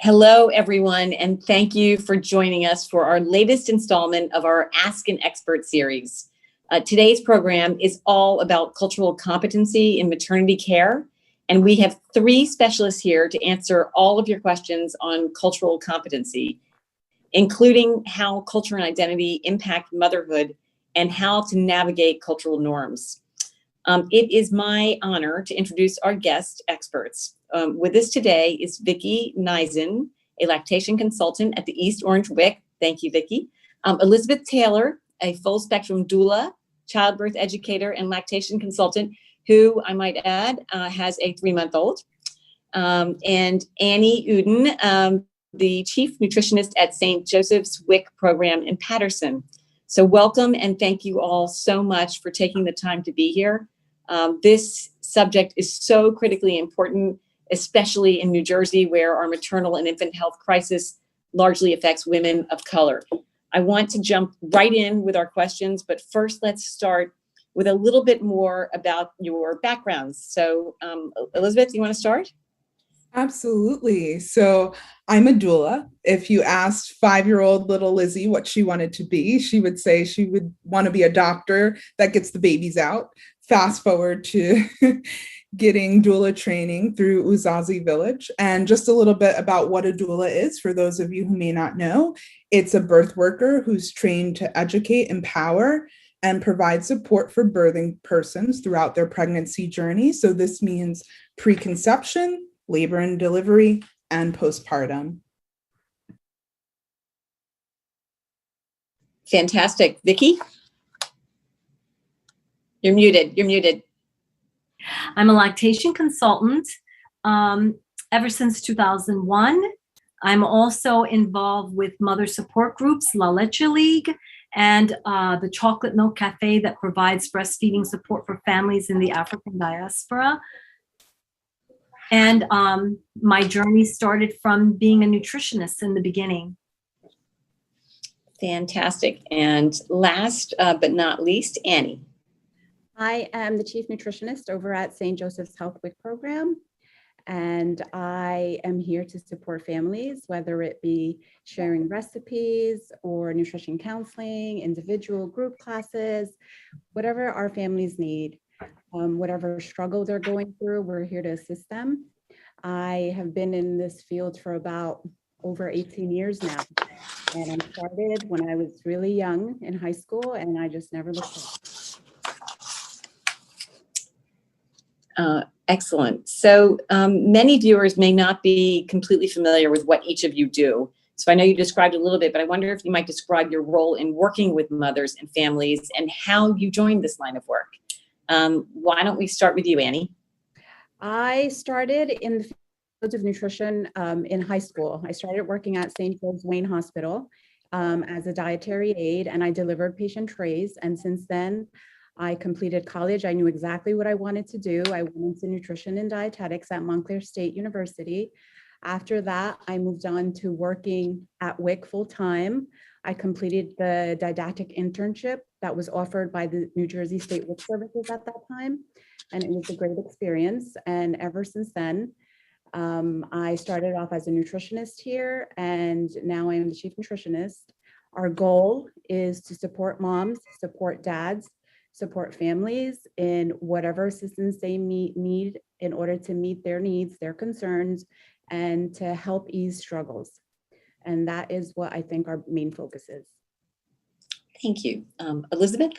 Hello, everyone, and thank you for joining us for our latest installment of our Ask an Expert series. Today's program is all about cultural competency in maternity care, and we have three specialists here to answer all of your questions on cultural competency, including how culture and identity impact motherhood and how to navigate cultural norms. It is my honor to introduce our guest experts. With us today is Vickie Nizin, a lactation consultant at the East Orange WIC. Thank you, Vickie. Elizabeth Taylor, a full spectrum doula, childbirth educator, and lactation consultant, who I might add has a 3-month-old. And Anny Uddin, the chief nutritionist at St. Joseph's WIC program in Paterson. So welcome and thank you all so much for taking the time to be here. This subject is so critically important, especially in New Jersey, where our maternal and infant health crisis largely affects women of color. I want to jump right in with our questions, but first let's start with a little bit more about your backgrounds. So Elizabeth, you want to start? Absolutely. So I'm a doula. If you asked 5-year-old little Lizzie what she wanted to be, she would say she would want to be a doctor that gets the babies out. Fast forward to getting doula training through Uzazi Village. And just a little bit about what a doula is, for those of you who may not know. It's a birth worker who's trained to educate, empower, and provide support for birthing persons throughout their pregnancy journey. So this means preconception, labor and delivery, and postpartum. Fantastic. Vickie? You're muted. I'm a lactation consultant ever since 2001. I'm also involved with mother support groups, La Leche League, and the Chocolate Milk Cafe that provides breastfeeding support for families in the African diaspora. And my journey started from being a nutritionist in the beginning. Fantastic. And last but not least, Anny. I am the chief nutritionist over at St. Joseph's Health WIC program, and I am here to support families, whether it be sharing recipes or nutrition counseling, individual group classes, whatever our families need. Whatever struggle they're going through, we're here to assist them. I have been in this field for about over 18 years now, and I started when I was really young in high school, and I just never looked back. Excellent. So many viewers may not be completely familiar with what each of you do. So I know you described a little bit, but I wonder if you might describe your role in working with mothers and families and how you joined this line of work. Why don't we start with you, Anny? I started in the field of nutrition in high school. I started working at St. Joe's Wayne Hospital as a dietary aide, and I delivered patient trays. And since then, I completed college. I knew exactly what I wanted to do. I went into nutrition and dietetics at Montclair State University. After that, I moved on to working at WIC full-time. I completed the didactic internship that was offered by the New Jersey State WIC Services at that time, and it was a great experience. And ever since then, I started off as a nutritionist here, and now I am the chief nutritionist. Our goal is to support moms, support dads, support families in whatever assistance they need in order to meet their needs, their concerns, and to help ease struggles. And that is what I think our main focus is. Thank you. Elizabeth?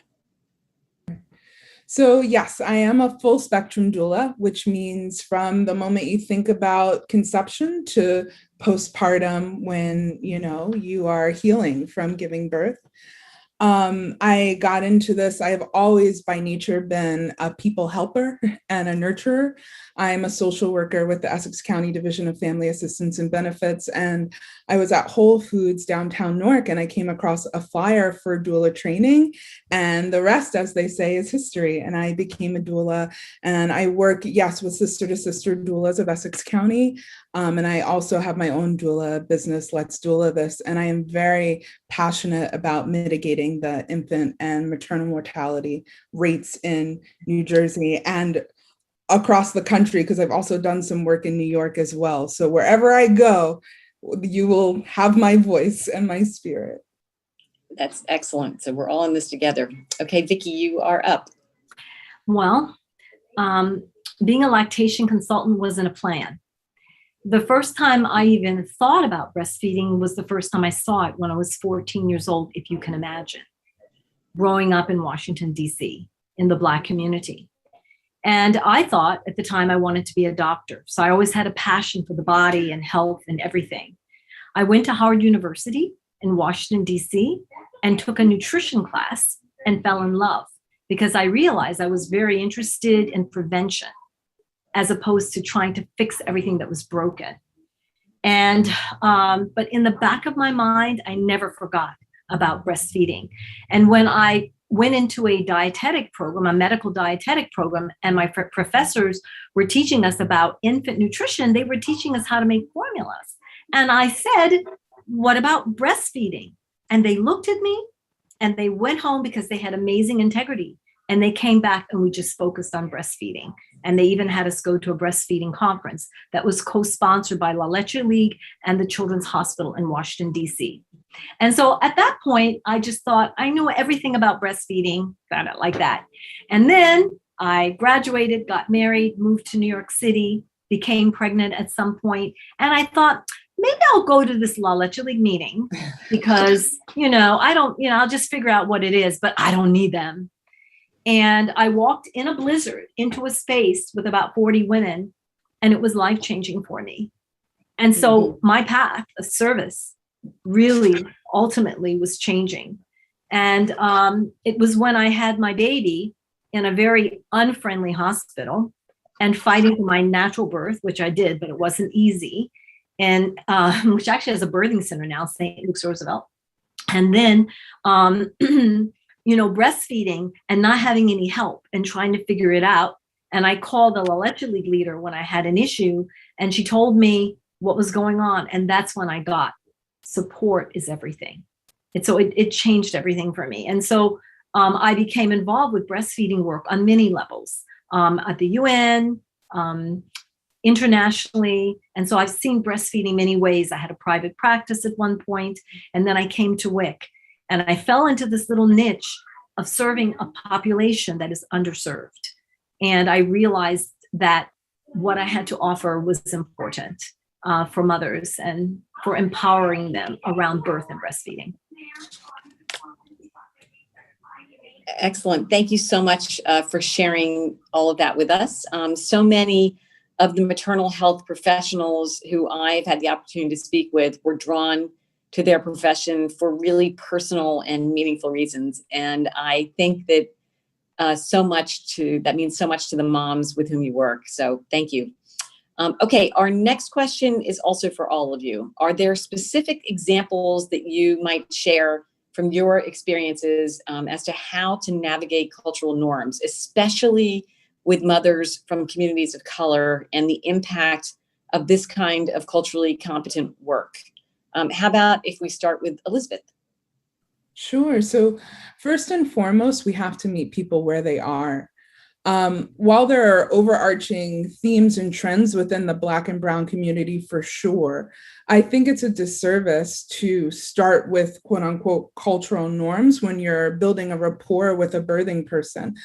So yes, I am a full spectrum doula, which means from the moment you think about conception to postpartum, when you are healing from giving birth. I got into this. I have always by nature been a people helper and a nurturer. I'm a social worker with the Essex County Division of Family Assistance and Benefits. And I was at Whole Foods downtown Newark, and I came across a flyer for doula training, and the rest, as they say, is history. And I became a doula, and I work, with sister to sister doulas of Essex County. And I also have my own doula business, Let's Doula This. And I am very passionate about mitigating the infant and maternal mortality rates in New Jersey and across the country, because I've also done some work in New York as well. So wherever I go, you will have my voice and my spirit. That's excellent. So we're all in this together. Okay, Vickie, you are up. Well, being a lactation consultant wasn't a plan. The first time I even thought about breastfeeding was the first time I saw it when I was 14 years old, if you can imagine, growing up in Washington, D.C., in the Black community. And I thought at the time I wanted to be a doctor. So I always had a passion for the body and health and everything. I went to Howard University in Washington, D.C., and took a nutrition class and fell in love because I realized I was very interested in prevention as opposed to trying to fix everything that was broken. And, but in the back of my mind, I never forgot about breastfeeding. And when I went into a dietetic program, a medical dietetic program, and my professors were teaching us about infant nutrition, they were teaching us how to make formulas. And I said, what about breastfeeding? And they looked at me and they went home because they had amazing integrity. And they came back and we just focused on breastfeeding. And they even had us go to a breastfeeding conference that was co-sponsored by La Leche League and the Children's Hospital in Washington, D.C. And so at that point, I just thought, I know everything about breastfeeding, got it like that. And then I graduated, got married, moved to New York City, became pregnant at some point. And I thought, maybe I'll go to this La Leche League meeting because, I'll just figure out what it is, but I don't need them. And I walked in a blizzard into a space with about 40 women, and it was life-changing for me. And so my path of service really ultimately was changing. And it was when I had my baby in a very unfriendly hospital and fighting for my natural birth, which I did, but it wasn't easy. And which actually has a birthing center now, St. Luke's Roosevelt. And then, breastfeeding and not having any help and trying to figure it out. And I called the La Leche League leader when I had an issue, and she told me what was going on. And that's when I got support is everything. And so it changed everything for me. And so I became involved with breastfeeding work on many levels, at the UN, internationally. And so I've seen breastfeeding many ways. I had a private practice at one point, and then I came to WIC. And I fell into this little niche of serving a population that is underserved. And I realized that what I had to offer was important for mothers and for empowering them around birth and breastfeeding. Excellent. Thank you so much for sharing all of that with us. So many of the maternal health professionals who I've had the opportunity to speak with were drawn to their profession for really personal and meaningful reasons. And I think that that means so much to the moms with whom you work. So thank you. Okay, our next question is also for all of you. Are there specific examples that you might share from your experiences as to how to navigate cultural norms, especially with mothers from communities of color and the impact of this kind of culturally competent work? How about if we start with Elizabeth? Sure. So first and foremost, we have to meet people where they are. While there are overarching themes and trends within the Black and Brown community, for sure, I think it's a disservice to start with quote unquote cultural norms when you're building a rapport with a birthing person.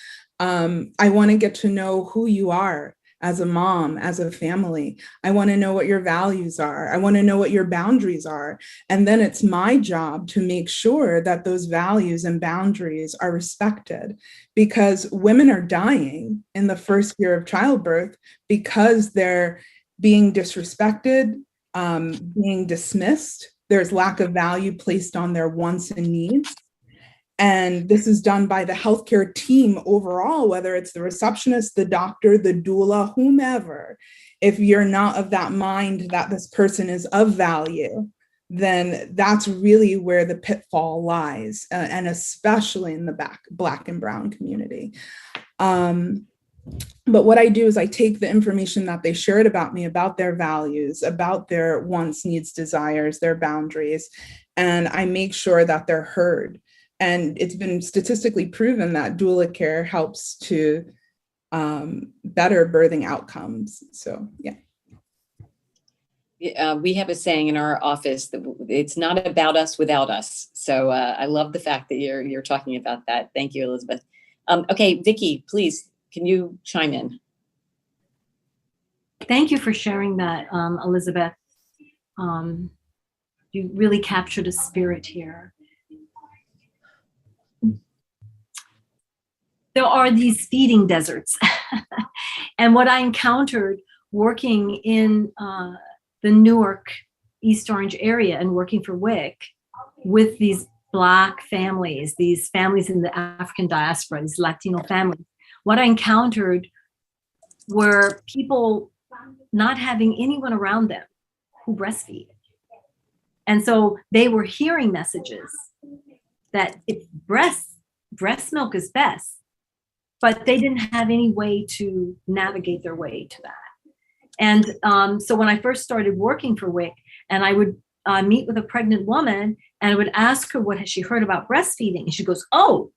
I want to get to know who you are as a mom, as a family. I want to know what your values are. I want to know what your boundaries are. And then it's my job to make sure that those values and boundaries are respected, because women are dying in the first year of childbirth because they're being disrespected, being dismissed. There's lack of value placed on their wants and needs. And this is done by the healthcare team overall, whether it's the receptionist, the doctor, the doula, whomever. If you're not of that mind that this person is of value, then that's really where the pitfall lies, and especially in the Black and Brown community. But what I do is I take the information that they shared about me, about their values, about their wants, needs, desires, their boundaries, and I make sure that they're heard. And it's been statistically proven that doula care helps to better birthing outcomes. So, yeah. We have a saying in our office that it's not about us without us. So I love the fact that you're talking about that. Thank you, Elizabeth. Okay, Vickie, please, can you chime in? Thank you for sharing that, Elizabeth. You really captured a spirit here. There are these feeding deserts. And what I encountered working in the Newark, East Orange area and working for WIC with these Black families, these families in the African diaspora, these Latino families, what I encountered were people not having anyone around them who breastfeed. And so they were hearing messages that it's breast milk is best, but they didn't have any way to navigate their way to that. And so when I first started working for WIC, and I would meet with a pregnant woman, and I would ask her, what has she heard about breastfeeding? And she goes, oh,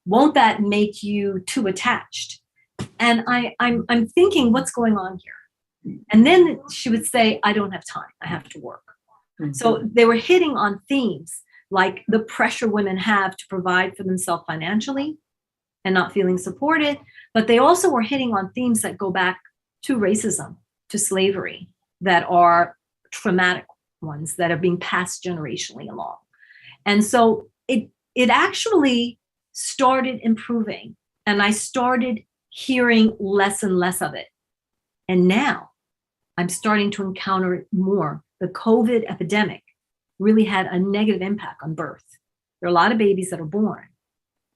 won't that make you too attached? And I'm thinking, what's going on here? And then she would say, I don't have time, I have to work. Mm-hmm. So they were hitting on themes like the pressure women have to provide for themselves financially and not feeling supported, but they also were hitting on themes that go back to racism, to slavery, that are traumatic ones that are being passed generationally along. And so it actually started improving, and I started hearing less and less of it. And now I'm starting to encounter it more. The COVID epidemic really had a negative impact on birth. There are a lot of babies that are born,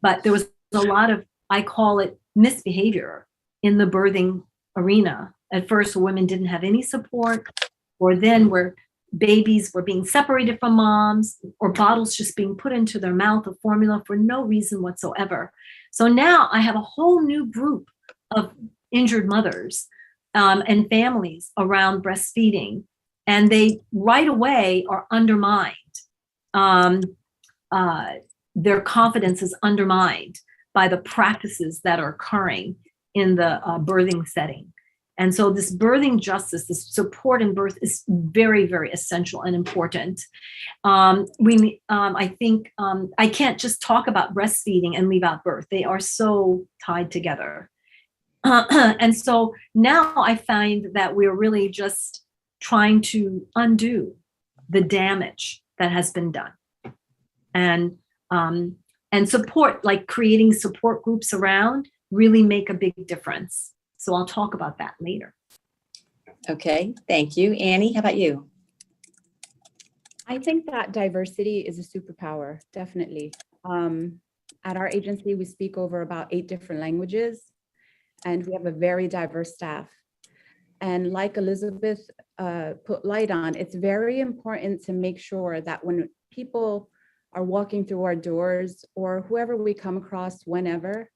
but there was a lot of, I call it, misbehavior in the birthing arena. At first, women didn't have any support, or then where babies were being separated from moms, or bottles just being put into their mouth of formula for no reason whatsoever. So now I have a whole new group of injured mothers and families around breastfeeding, and they right away are undermined. Their confidence is undermined by the practices that are occurring in the birthing setting. And so this birthing justice, this support in birth is very, very essential and important. I think I can't just talk about breastfeeding and leave out birth. They are so tied together. And so now I find that we're really just trying to undo the damage that has been done. And support, like creating support groups around, really make a big difference. So I'll talk about that later. Okay, thank you. Annie, how about you? I think that diversity is a superpower, definitely. At our agency, we speak over about 8 different languages, and we have a very diverse staff. And like Elizabeth put light on, it's very important to make sure that when people are walking through our doors, or whoever we come across, whenever,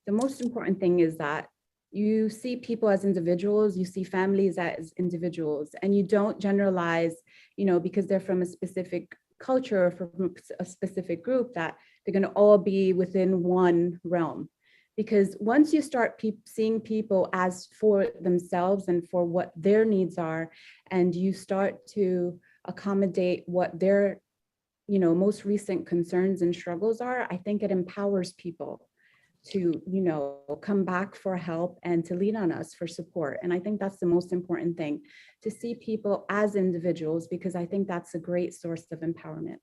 the most important thing is that you see people as individuals, you see families as individuals, and you don't generalize, because they're from a specific culture or from a specific group, that they're going to all be within one realm. Because once you start seeing people as for themselves and for what their needs are, and you start to accommodate what their most recent concerns and struggles are, I think it empowers people to, come back for help and to lean on us for support. And I think that's the most important thing, to see people as individuals, because I think that's a great source of empowerment.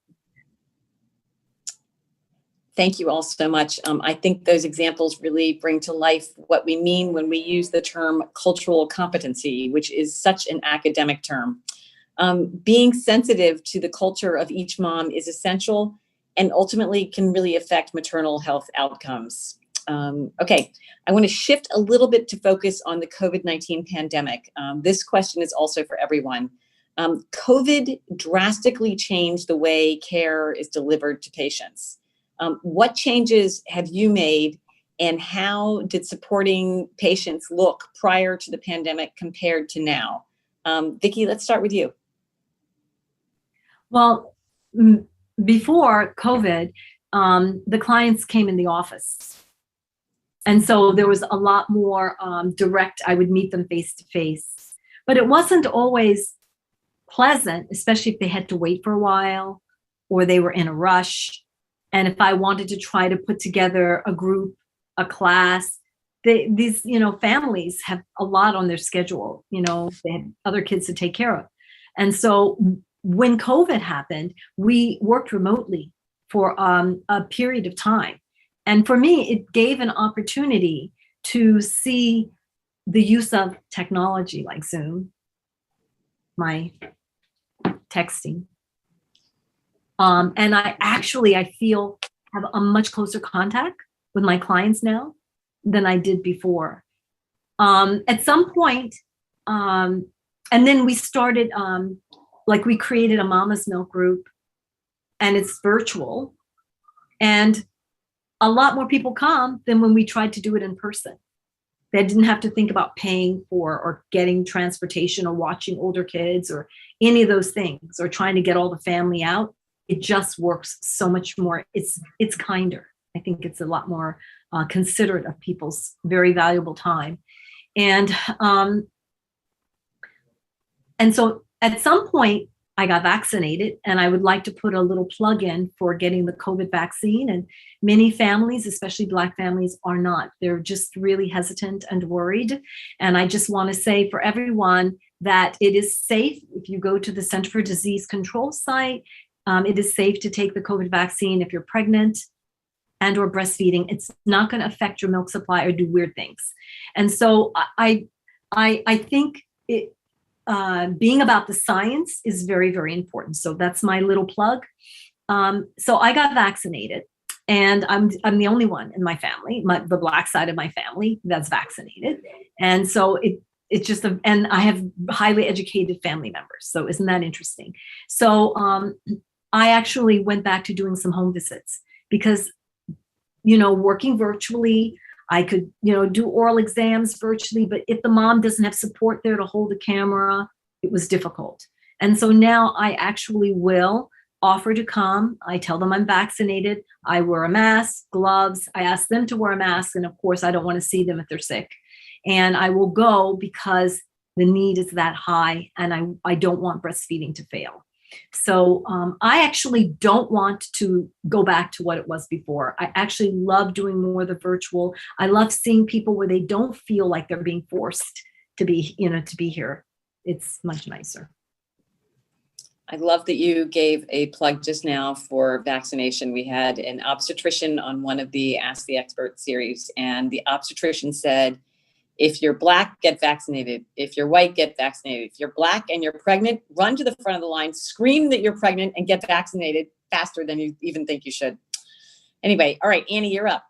Thank you all so much. I think those examples really bring to life what we mean when we use the term cultural competency, which is such an academic term. Being sensitive to the culture of each mom is essential and ultimately can really affect maternal health outcomes. Okay, I want to shift a little bit to focus on the COVID-19 pandemic. This question is also for everyone. COVID drastically changed the way care is delivered to patients. What changes have you made, and how did supporting patients look prior to the pandemic compared to now? Vickie, let's start with you. Well, before COVID, the clients came in the office. And so there was a lot more direct, I would meet them face to face. But it wasn't always pleasant, especially if they had to wait for a while or they were in a rush. And if I wanted to try to put together a group, a class, these, families have a lot on their schedule. They have other kids to take care of. And so when COVID happened, we worked remotely for a period of time. And for me, it gave an opportunity to see the use of technology like Zoom, my texting. And I feel have a much closer contact with my clients now than I did before. At some point, and then we started, we created a Mama's Milk group, and it's virtual. And a lot more people come than when we tried to do it in person. They didn't have to think about paying for or getting transportation or watching older kids or any of those things or trying to get all the family out. It just works so much more. It's kinder. I think it's a lot more considerate of people's very valuable time. And so at some point, I got vaccinated, and I would like to put a little plug in for getting the COVID vaccine. And many families, especially Black families, are not. They're just really hesitant and worried. And I just want to say for everyone that it is safe. If you go to the Center for Disease Control site, it is safe to take the COVID vaccine if you're pregnant and or breastfeeding. It's not going to affect your milk supply or do weird things. And so I think it, being about the science is very, very important. So that's my little plug. So I got vaccinated, and I'm the only one in my family, the Black side of my family, that's vaccinated. And so it's just, and I have highly educated family members. So isn't that interesting? So I actually went back to doing some home visits because, working virtually, I could, do oral exams virtually, but if the mom doesn't have support there to hold the camera, it was difficult. And so now I actually will offer to come. I tell them I'm vaccinated. I wear a mask, gloves. I ask them to wear a mask. And of course, I don't want to see them if they're sick. And I will go because the need is that high, and I don't want breastfeeding to fail. So I actually don't want to go back to what it was before. I actually love doing more of the virtual. I love seeing people where they don't feel like they're being forced to be here. It's much nicer. I love that you gave a plug just now for vaccination. We had an obstetrician on one of the Ask the Expert series, and the obstetrician said, if you're Black, get vaccinated. If you're white, get vaccinated. If you're Black and you're pregnant, run to the front of the line, scream that you're pregnant, and get vaccinated faster than you even think you should. Anyway, all right, Annie, you're up.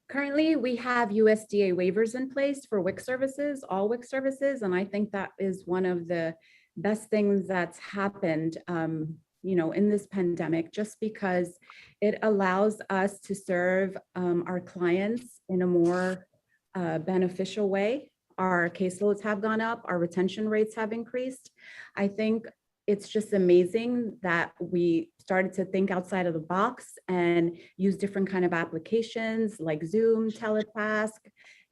Currently, we have USDA waivers in place for WIC services, all WIC services, and I think that is one of the best things that's happened, in this pandemic, just because it allows us to serve our clients in a more beneficial way. Our caseloads have gone up, our retention rates have increased. I think it's just amazing that we started to think outside of the box and use different kind of applications like Zoom, Teletask,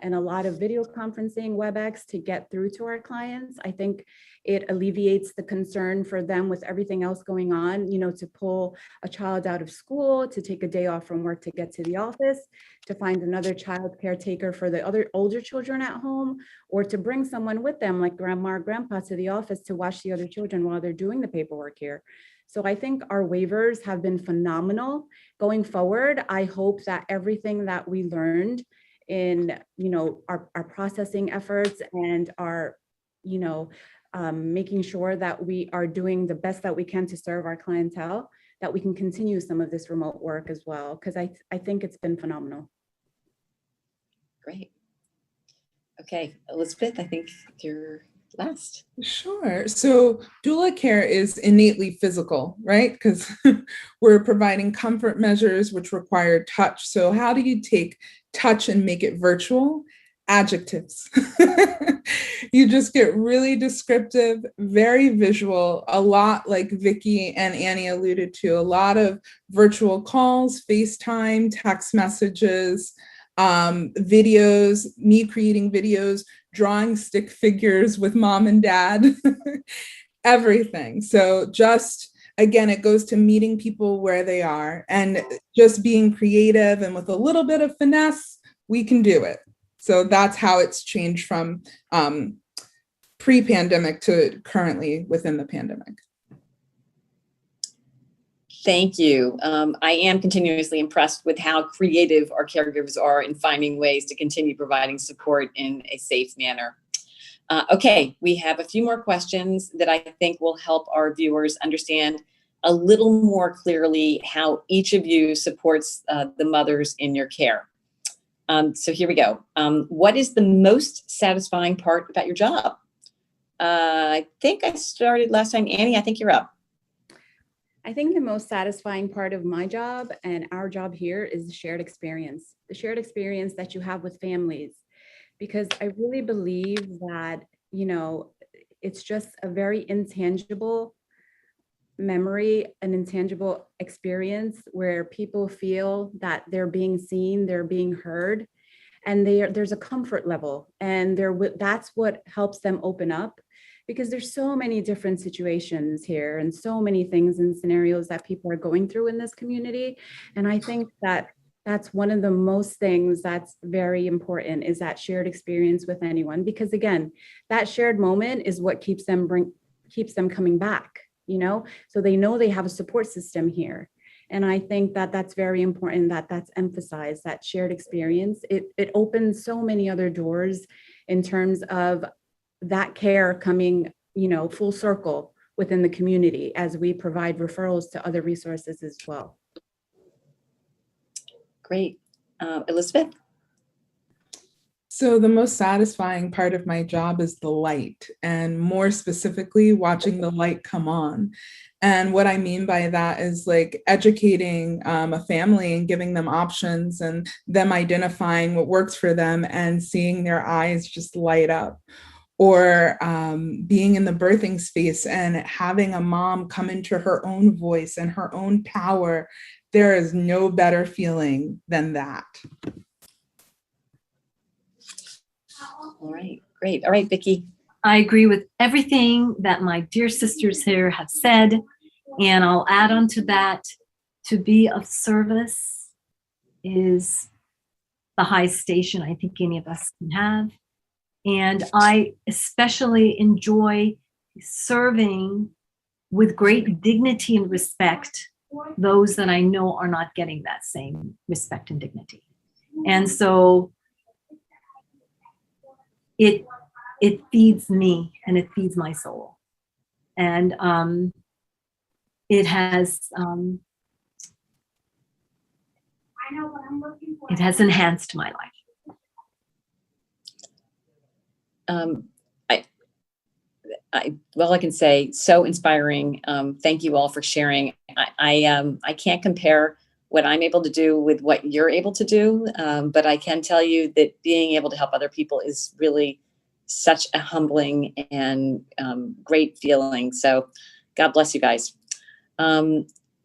and a lot of video conferencing, WebEx, to get through to our clients. I think it alleviates the concern for them with everything else going on, to pull a child out of school, to take a day off from work to get to the office, to find another child caretaker for the other older children at home, or to bring someone with them like grandma or grandpa to the office to watch the other children while they're doing the paperwork here. So I think our waivers have been phenomenal. Going forward, I hope that everything that we learned in our processing efforts and our making sure that we are doing the best that we can to serve our clientele, that we can continue some of this remote work as well, because I think it's been phenomenal. Great. Okay, Elizabeth, I think you're last. Sure. So doula care is innately physical, right? Because we're providing comfort measures which require touch. So how do you take touch and make it virtual? Adjectives. You just get really descriptive, very visual, a lot like Vickie and Annie alluded to, a lot of virtual calls, FaceTime, text messages, videos, me creating videos, drawing stick figures with mom and dad. everything. So just, again, it goes to meeting people where they are and just being creative, and with a little bit of finesse, we can do it. So that's how it's changed from pre-pandemic to currently within the pandemic. Thank you. I am continuously impressed with how creative our caregivers are in finding ways to continue providing support in a safe manner. Okay, we have a few more questions that I think will help our viewers understand a little more clearly how each of you supports the mothers in your care. So here we go. What is the most satisfying part about your job? I think I started last time. Annie, I think you're up. I think the most satisfying part of my job and our job here is the shared experience that you have with families, because I really believe that, you know, it's just a very intangible memory, an intangible experience where people feel that they're being seen, they're being heard, and there's a comfort level, and that's what helps them open up. Because there's so many different situations here and so many things and scenarios that people are going through in this community. And I think that that's one of the most things that's very important, is that shared experience with anyone. Because again, that shared moment is what keeps them coming back, you know, so they know they have a support system here. And I think that that's very important, that that's emphasized, that shared experience. It opens so many other doors in terms of that care coming, you know, full circle within the community as we provide referrals to other resources as well. Great. Elizabeth? So the most satisfying part of my job is the light, and more specifically, watching the light come on. And what I mean by that is like educating a family and giving them options, and them identifying what works for them and seeing their eyes just light up. Or being in the birthing space and having a mom come into her own voice and her own power. There is no better feeling than that. All right, great. All right, Vickie. I agree with everything that my dear sisters here have said. And I'll add on to that, to be of service is the highest station I think any of us can have. And I especially enjoy serving with great dignity and respect those that I know are not getting that same respect and dignity. And so it feeds me and it feeds my soul. And it has enhanced my life. Well, I can say so inspiring. Thank you all for sharing. I can't compare what I'm able to do with what you're able to do, but I can tell you that being able to help other people is really such a humbling and great feeling. So God bless you guys.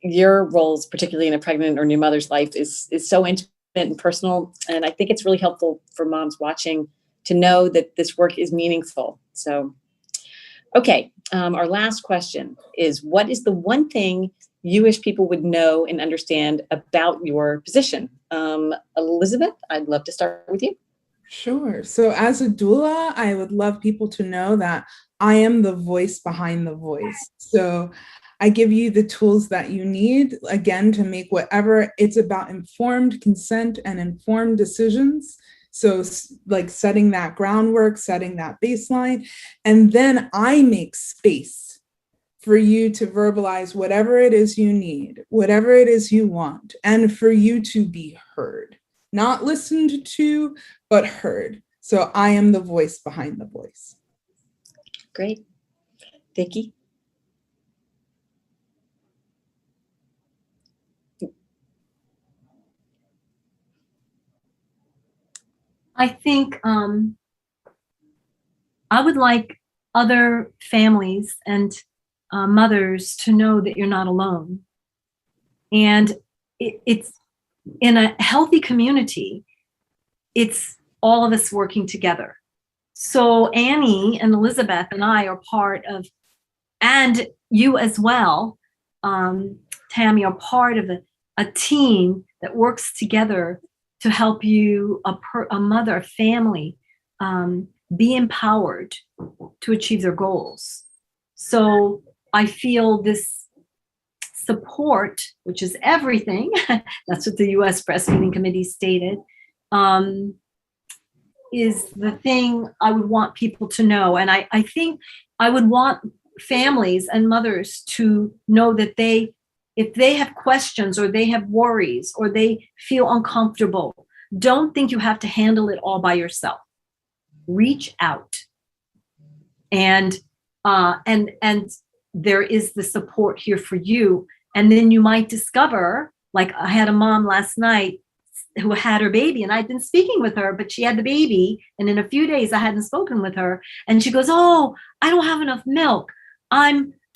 Your roles, particularly in a pregnant or new mother's life, is so intimate and personal, and I think it's really helpful for moms watching to know that this work is meaningful. So, okay, our last question is, what is the one thing you wish people would know and understand about your position? Elizabeth, I'd love to start with you. Sure. So as a doula, I would love people to know that I am the voice behind the voice. So I give you the tools that you need, again, to make whatever, it's about informed consent and informed decisions. So like setting that groundwork, setting that baseline, and then I make space for you to verbalize whatever it is you need, whatever it is you want, and for you to be heard, not listened to, but heard. So I am the voice behind the voice. Great. Vickie? I think I would like other families and mothers to know that you're not alone. And it's in a healthy community, it's all of us working together. So Annie and Elizabeth and I are part of And you as well, Tammy, are part of a team that works together to help you, a mother, a family, be empowered to achieve their goals. So I feel this support, which is everything, that's what the U.S. Breastfeeding Committee stated, is the thing I would want people to know. And I think I would want families and mothers to know that if they have questions or they have worries or they feel uncomfortable, don't think you have to handle it all by yourself. Reach out. And there is the support here for you. And then you might discover, like I had a mom last night who had her baby, and I'd been speaking with her, but she had the baby, and in a few days I hadn't spoken with her, and she goes, "Oh, I don't have enough milk. So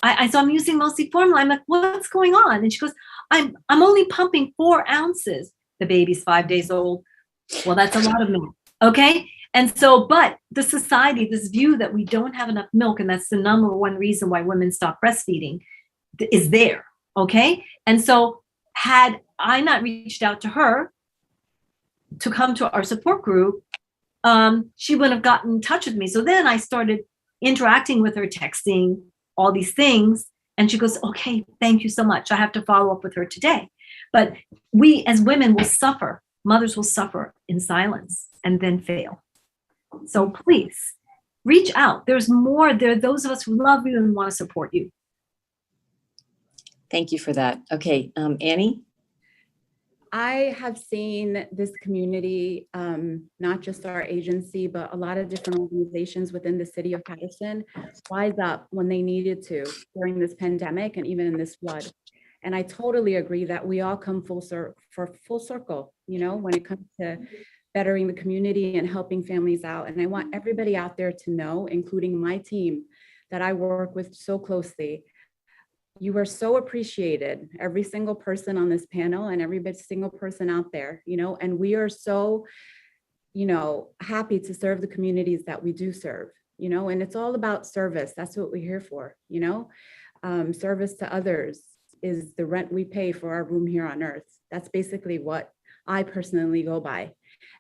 I'm using mostly formula." I'm like, "What's going on?" And she goes, I'm only pumping 4 ounces. The baby's 5 days old. Well, that's a lot of milk. Okay. And so, but the society, this view that we don't have enough milk, and that's the number one reason why women stop breastfeeding, is there. Okay. And so had I not reached out to her to come to our support group, she wouldn't have gotten in touch with me. So then I started interacting with her, texting, all these things. And she goes, "Okay, thank you so much. I have to follow up with her today." But we as women will suffer. Mothers will suffer in silence and then fail. So please reach out. There's more. There are those of us who love you and want to support you. Thank you for that. Okay, Annie? I have seen this community, not just our agency, but a lot of different organizations within the city of Patterson rise up when they needed to during this pandemic and even in this flood. And I totally agree that we all come full circle, when it comes to bettering the community and helping families out. And I want everybody out there to know, including my team that I work with so closely, you are so appreciated, every single person on this panel and every single person out there, and we are so, happy to serve the communities that we do serve, and it's all about service. That's what we're here for, service to others is the rent we pay for our room here on earth. That's basically what I personally go by.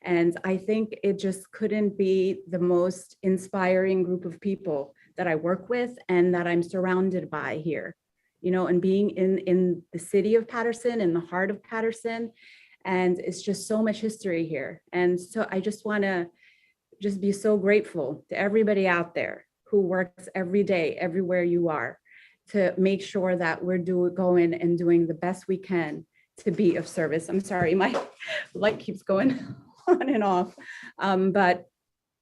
And I think it just couldn't be the most inspiring group of people that I work with and that I'm surrounded by here. And being in the city of Patterson, in the heart of Patterson, and it's just so much history here. And so I just want to just be so grateful to everybody out there who works every day, everywhere you are, to make sure that we're going and doing the best we can to be of service. I'm sorry, my light keeps going on and off, but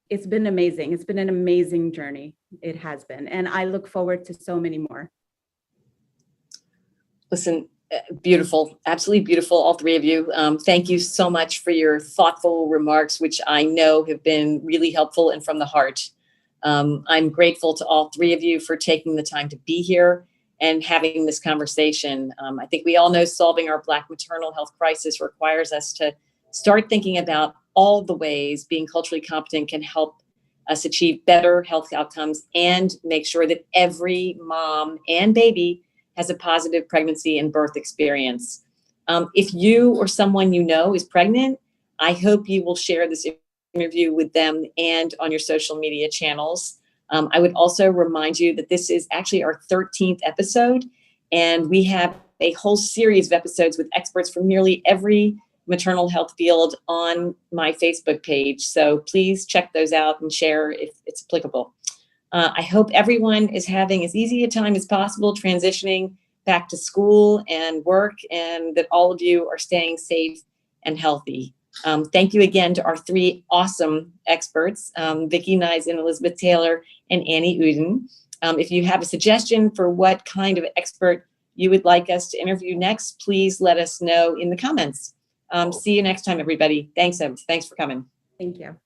it's been amazing. It's been an amazing journey. It has been, and I look forward to so many more. Listen, beautiful, absolutely beautiful, all three of you. Thank you so much for your thoughtful remarks, which I know have been really helpful and from the heart. I'm grateful to all three of you for taking the time to be here and having this conversation. I think we all know solving our Black maternal health crisis requires us to start thinking about all the ways being culturally competent can help us achieve better health outcomes and make sure that every mom and baby has a positive pregnancy and birth experience. If you or someone you know is pregnant, I hope you will share this interview with them and on your social media channels. I would also remind you that this is actually our 13th episode, and we have a whole series of episodes with experts from nearly every maternal health field on my Facebook page. So please check those out and share if it's applicable. I hope everyone is having as easy a time as possible transitioning back to school and work, and that all of you are staying safe and healthy. Thank you again to our three awesome experts, Vickie, Nizin, Elizabeth Taylor, and Anny Uddin. If you have a suggestion for what kind of expert you would like us to interview next, please let us know in the comments. See you next time, everybody. Thanks for coming. Thank you.